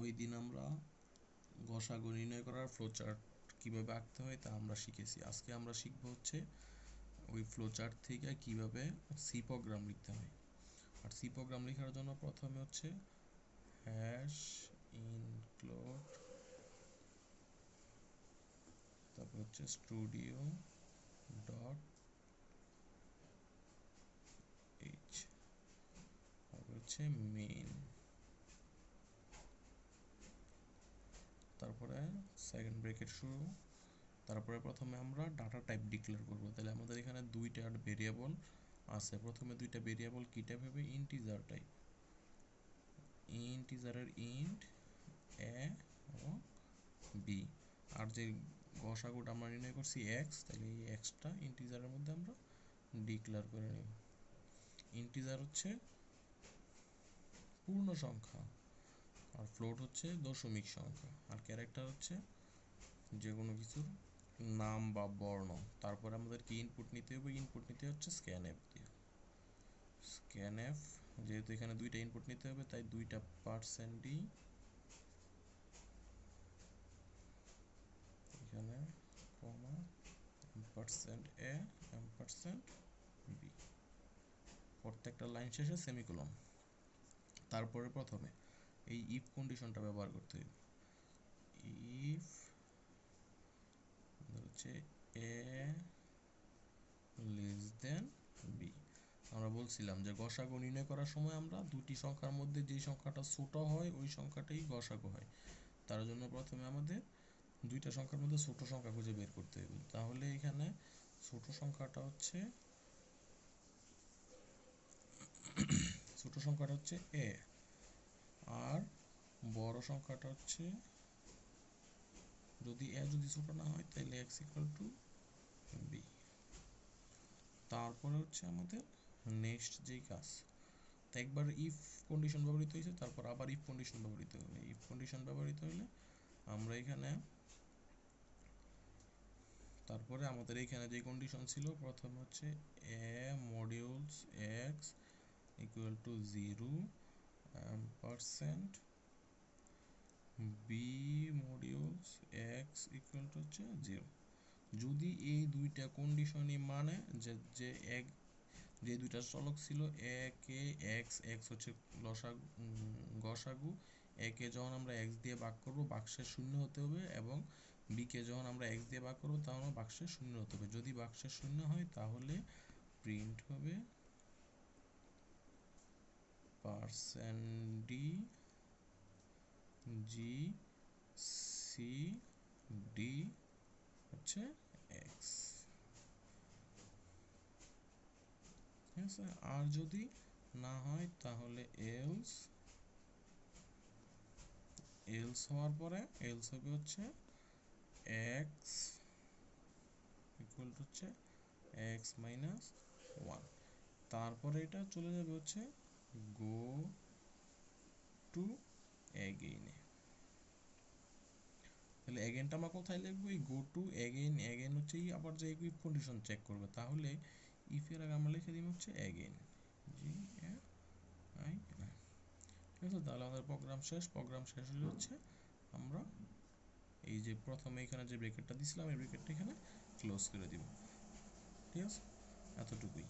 ওই দিন আমরা গসাগু নির্ণয় করার ফ্লোচার্ট কিভাবে আঁকতে হয় তা আমরা শিখেছি। আজকে আমরা শিখব হচ্ছে ওই ফ্লোচার্ট থেকে কিভাবে সি প্রোগ্রাম লিখতে হয়। আর সি প্রোগ্রাম লেখার জন্য প্রথমে হচ্ছে হ্যাশ ইনক্লুড, তারপর হচ্ছে স্টুডিও ডট এইচ, তারপর হচ্ছে মেইন, তারপরে সেকেন্ড ব্র্যাকেট শুরু, তারপরে প্রথমে আমরা ডাটা টাইপ ডিক্লেয়ার করব। তাহলে আমাদের এখানে দুইটা ভেরিয়েবল আছে। প্রথমে দুইটা ভেরিয়েবল কি টাইপ হবে? Integer type. ইন্টিজারের ইন্ট এ এবং বি। আর যে গসাগুটা আমরা নির্ণয় করছি এক্স, তাহলে এই এক্সটা ইন্টিজারের মধ্যে আমরা ডিক্লেয়ার করে নেব। ইন্টিজার হচ্ছে পূর্ণ সংখ্যা, আর ফ্লোট হচ্ছে দশমিক সংখ্যা, আর ক্যারেক্টার হচ্ছে যে কোনো কিছুর নাম বা বর্ণ। তারপরে আমাদের কি ইনপুট নিতে হবে? ইনপুট নিতে হচ্ছে স্ক্যানএফ দিয়ে। স্ক্যানএফ, যেহেতু এখানে দুইটা ইনপুট নিতে হবে তাই দুইটা %d এখানে কমা %a %b, প্রত্যেকটা লাইন শেষে সেমিকোলন। তারপরে প্রথমে এই ইফ কন্ডিশনটা ব্যবহার করতে হবে। ইফ হচ্ছে a লেস দেন b। আমরা বলছিলাম যে গসাগু নির্ণয় করার সময় আমরা দুটি সংখ্যার মধ্যে যে সংখ্যাটা ছোট হয় ওই সংখ্যাটাই গসাগু হয়। তার জন্য প্রথমে আমাদের দুইটা সংখ্যার মধ্যে ছোট সংখ্যা খুঁজে বের করতে হবে। তাহলে এখানে ছোট সংখ্যাটা হচ্ছে a, আর বড় সংখ্যাটা হচ্ছে, যদি a যদি ছোট না হয় তাহলে x = b। তারপরে হচ্ছে আমাদের নেক্সট যেই কাজ, একবার ইফ কন্ডিশন ব্যবহৃত হয়েছে, তারপর আবার ইফ কন্ডিশন ব্যবহৃত হলে, ইফ কন্ডিশন ব্যবহৃত হলে আমরা এখানে, তারপরে আমাদের এখানে যে কন্ডিশন ছিল প্রথম হচ্ছে a modules x = 0 %b modules x = 0। যদি এই দুইটা কন্ডিশনই মানে যে যে দুইটা চলক ছিল a কে x হচ্ছে গসাগু, a কে যখন আমরা x দিয়ে ভাগ করব বাক্সের শূন্য হতে হবে, এবং b কে যখন আমরা x দিয়ে ভাগ করব তখন বাক্সের শূন্য হতে হবে। যদি বাক্সের শূন্য হয় তাহলে প্রিন্ট হবে %d gcd হচ্ছে x। ঠিক আছে? আর যদি না হয় তাহলে এলস হওয়ার পরে এলস হবে হচ্ছে x হচ্ছে x - 1। তারপরে এটা চলে যাবে হচ্ছে গো টু এগেইনে। তাহলে এগেইনটা আমরা কোথায় লিখবো? এই গো টু এগেইন হচ্ছে আবার যে ইফ কন্ডিশন চেক করবে, তাহলে ইফের আগে আমরা লিখে দিব হচ্ছে এগেইন, GAIN। ঠিক আছে? তাহলে আমাদের প্রোগ্রাম শেষ হলে হচ্ছে আমরা এই যে প্রথমে এখানে যে ব্র্যাকেটটা দিছিলাম এই ব্র্যাকেটটা এখানে ক্লোজ করে দিব। ঠিক আছে? এতটুকুই।